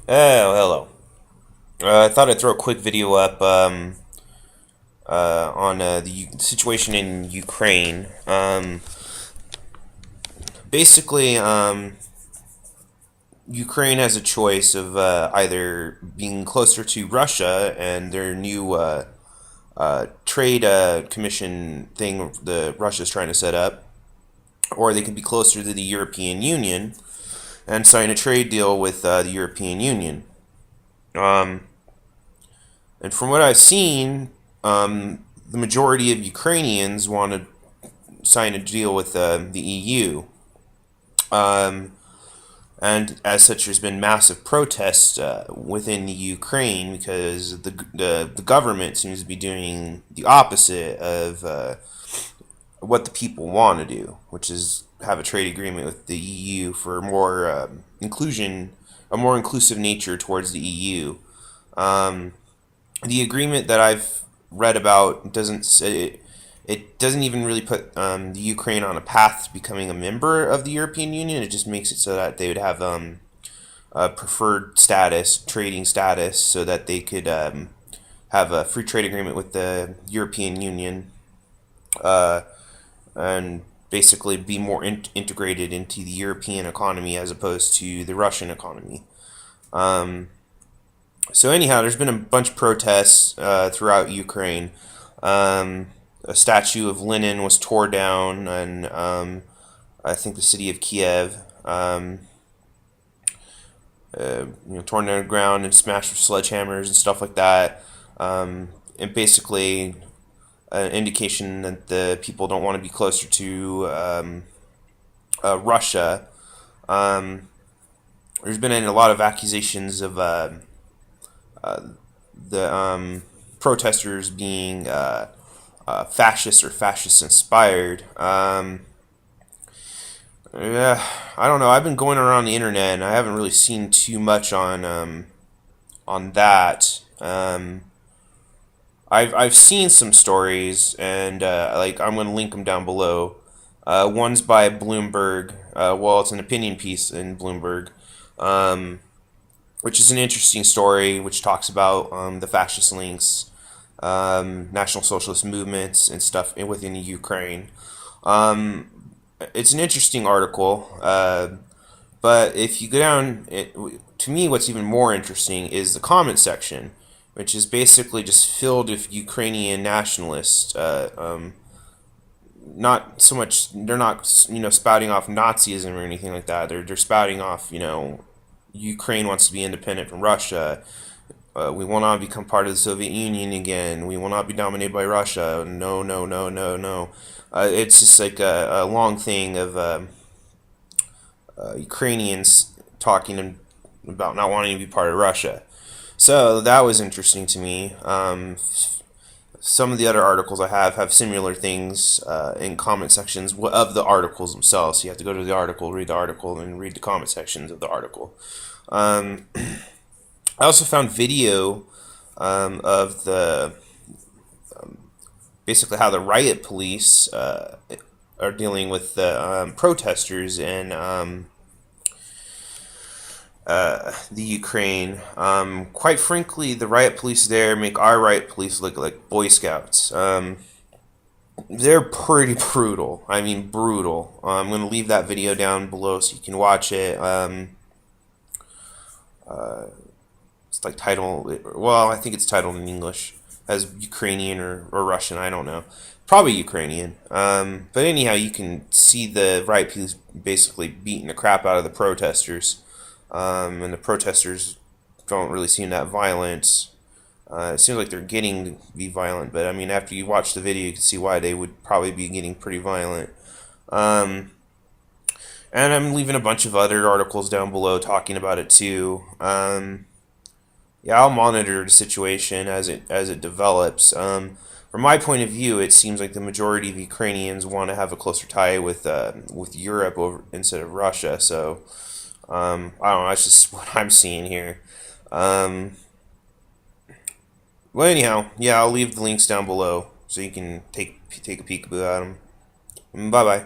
Oh, hello. I thought I'd throw a quick video up on the situation in Ukraine. Basically, Ukraine has a choice of either being closer to Russia and their new trade commission thing the Russia's trying to set up, or they could be closer to the European Union and sign a trade deal with the European Union. Um, and from what I've seen, the majority of Ukrainians want to sign a deal with the EU. Um, and as such, there's been massive protests within the Ukraine because the government seems to be doing the opposite of what the people want to do, which is have a trade agreement with the EU for more inclusion, a more inclusive nature towards the EU. Um, the agreement that I've read about doesn't say it doesn't even really put the Ukraine on a path to becoming a member of the European Union. It just makes it so that they would have a preferred status, trading status, so that they could have a free trade agreement with the European Union uh, and basically be more integrated into the European economy as opposed to the Russian economy. Um, so anyhow, there's been a bunch of protests throughout Ukraine. A statue of Lenin was tore down, and I think the city of Kiev, torn to the ground and smashed with sledgehammers and stuff like that. And basically, an indication that the people don't want to be closer to Russia. Um, there's been a lot of accusations of the protesters being fascist or fascist inspired. Yeah, I don't know. I've been going around the internet and I haven't really seen too much on that. I've seen some stories and like I'm gonna link them down below. One's by Bloomberg. Well, it's an opinion piece in Bloomberg, um, which is an interesting story, which talks about the fascist links, National Socialist movements, and stuff within the Ukraine. Um, it's an interesting article, but if you go down, to me, what's even more interesting is the comment section, which is basically just filled with Ukrainian nationalists. Not so much, they're not spouting off Nazism or anything like that. They're spouting off Ukraine wants to be independent from Russia. We will not become part of the Soviet Union again. We will not be dominated by Russia. No, no, no, no, no. It's just like a long thing of Ukrainians talking about not wanting to be part of Russia. So that was interesting to me. Some of the other articles I have similar things in comment sections of the articles themselves. So you have to go to the article, read the article, and read the comment sections of the article. Um, I also found video of the basically how the riot police are dealing with the protesters in the Ukraine. Quite frankly, the riot police there make our riot police look like Boy Scouts. They're pretty brutal. I mean, brutal. I'm going to leave that video down below so you can watch it. It's like titled, well, I think it's titled in English as Ukrainian or Russian, I don't know. Probably Ukrainian. But anyhow, you can see the riot police basically beating the crap out of the protesters. And the protesters don't really seem that violent. It seems like they're getting to be violent, but I mean, after you watch the video, you can see why they would probably be getting pretty violent. Um, and I'm leaving a bunch of other articles down below talking about it too. Yeah, I'll monitor the situation as it develops. From my point of view, it seems like the majority of Ukrainians want to have a closer tie with Europe over instead of Russia. So I don't know. That's just what I'm seeing here. Um, well, anyhow, yeah, I'll leave the links down below so you can take a peek at them. Bye bye.